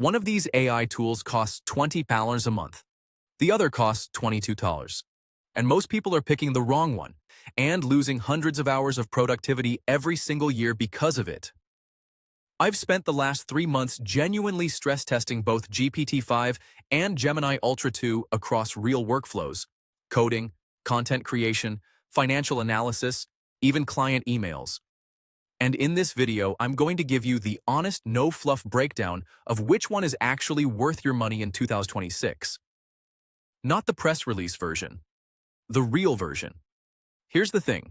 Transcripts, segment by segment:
One of these AI tools costs $20 a month. The other costs $22. And most people are picking the wrong one and losing hundreds of hours of productivity every single year because of it. I've spent the last 3 months genuinely stress testing both GPT-5 and Gemini Ultra 2 across real workflows, coding, content creation, financial analysis, even client emails. And in this video, I'm going to give you the honest, no-fluff breakdown of which one is actually worth your money in 2026. Not the press release version, the real version. Here's the thing.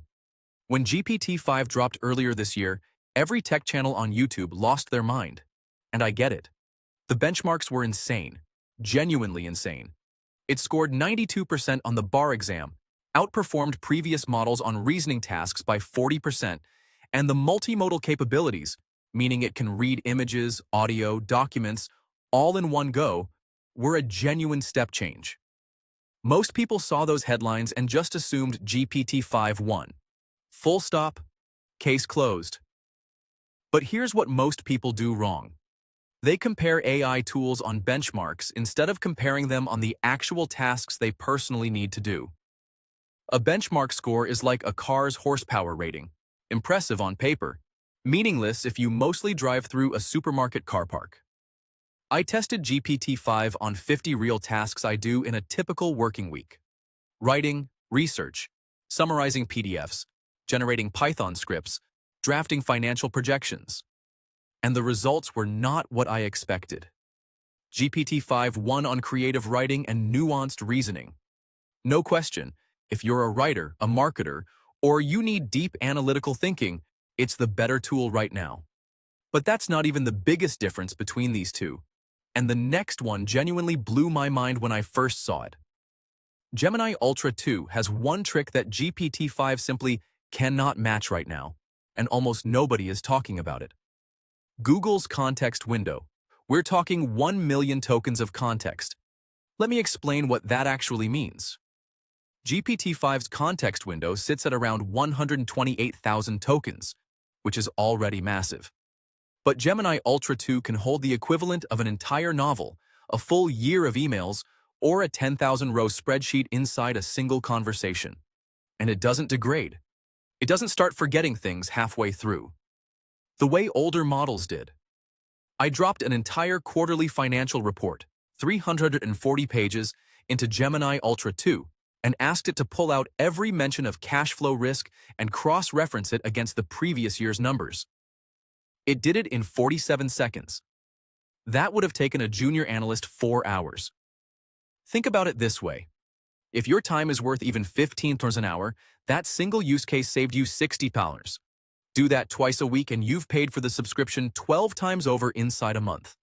When GPT-5 dropped earlier this year, every tech channel on YouTube lost their mind. And I get it. The benchmarks were insane, genuinely insane. It scored 92% on the bar exam, outperformed previous models on reasoning tasks by 40%, and the multimodal capabilities, meaning it can read images, audio, documents, all in one go, were a genuine step change. Most people saw those headlines and just assumed GPT-5 won. Full stop, case closed. But here's what most people do wrong. They compare AI tools on benchmarks instead of comparing them on the actual tasks they personally need to do. A benchmark score is like a car's horsepower rating. Impressive on paper, meaningless if you mostly drive through a supermarket car park. I tested GPT-5 on 50 real tasks I do in a typical working week. Writing, research, summarizing PDFs, generating Python scripts, drafting financial projections. And the results were not what I expected. GPT-5 won on creative writing and nuanced reasoning. No question, if you're a writer, a marketer, or you need deep analytical thinking, it's the better tool right now. But that's not even the biggest difference between these two. And the next one genuinely blew my mind when I first saw it. Gemini Ultra 2 has one trick that GPT-5 simply cannot match right now, and almost nobody is talking about it. Google's context window. We're talking 1 million tokens of context. Let me explain what that actually means. GPT-5's context window sits at around 128,000 tokens, which is already massive. But Gemini Ultra 2 can hold the equivalent of an entire novel, a full year of emails, or a 10,000-row spreadsheet inside a single conversation. And it doesn't degrade. It doesn't start forgetting things halfway through. The way older models did. I dropped an entire quarterly financial report, 340 pages, into Gemini Ultra 2, and asked it to pull out every mention of cash flow risk and cross-reference it against the previous year's numbers. It did it in 47 seconds. That would have taken a junior analyst 4 hours. Think about it this way. If your time is worth even $15 an hour, that single use case saved you $60. Do that twice a week and you've paid for the subscription 12 times over inside a month.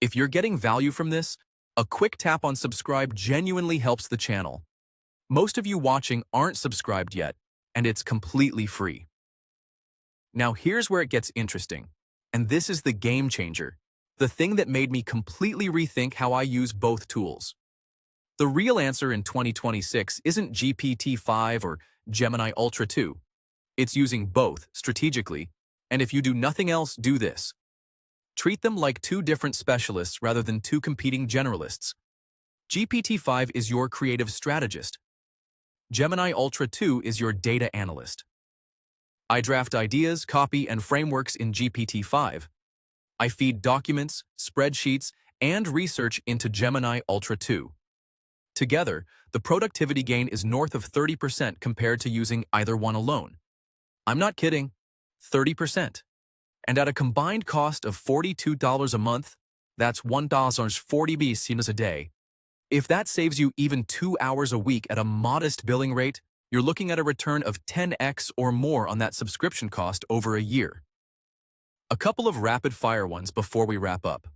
If you're getting value from this, a quick tap on subscribe genuinely helps the channel. Most of you watching aren't subscribed yet, and it's completely free. Now here's where it gets interesting, and this is the game changer, the thing that made me completely rethink how I use both tools. The real answer in 2026 isn't GPT-5 or Gemini Ultra 2. It's using both strategically, and if you do nothing else, do this. Treat them like two different specialists rather than two competing generalists. GPT-5 is your creative strategist. Gemini Ultra 2 is your data analyst. I draft ideas, copy, and frameworks in GPT-5. I feed documents, spreadsheets, and research into Gemini Ultra 2. Together, the productivity gain is north of 30% compared to using either one alone. I'm not kidding, 30%. And at a combined cost of $42 a month, that's $1.40 a day. If that saves you even 2 hours a week at a modest billing rate, you're looking at a return of 10x or more on that subscription cost over a year. A couple of rapid-fire ones before we wrap up.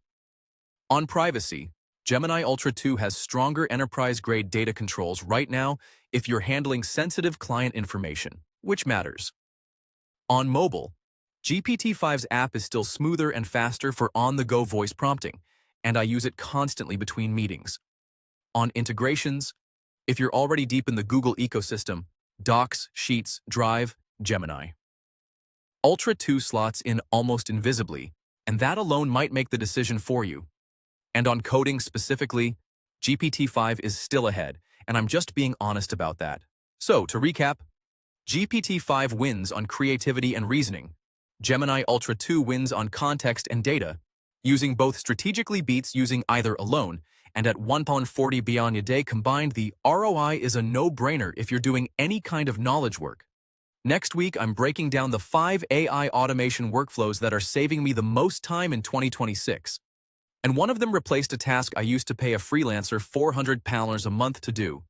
On privacy, Gemini Ultra 2 has stronger enterprise-grade data controls right now if you're handling sensitive client information, which matters. On mobile, GPT-5's app is still smoother and faster for on-the-go voice prompting, and I use it constantly between meetings. On integrations, if you're already deep in the Google ecosystem, Docs, Sheets, Drive, Gemini. Ultra 2 slots in almost invisibly, and that alone might make the decision for you. And on coding specifically, GPT-5 is still ahead, and I'm just being honest about that. So, to recap, GPT-5 wins on creativity and reasoning. Gemini Ultra 2 wins on context and data, using both strategically beats using either alone, and at 1.40 billion a day combined, the ROI is a no-brainer if you're doing any kind of knowledge work. Next week, I'm breaking down the 5 AI automation workflows that are saving me the most time in 2026. And one of them replaced a task I used to pay a freelancer £400 a month to do.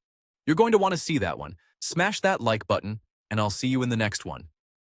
You're going to want to see that one. Smash that like button, and I'll see you in the next one.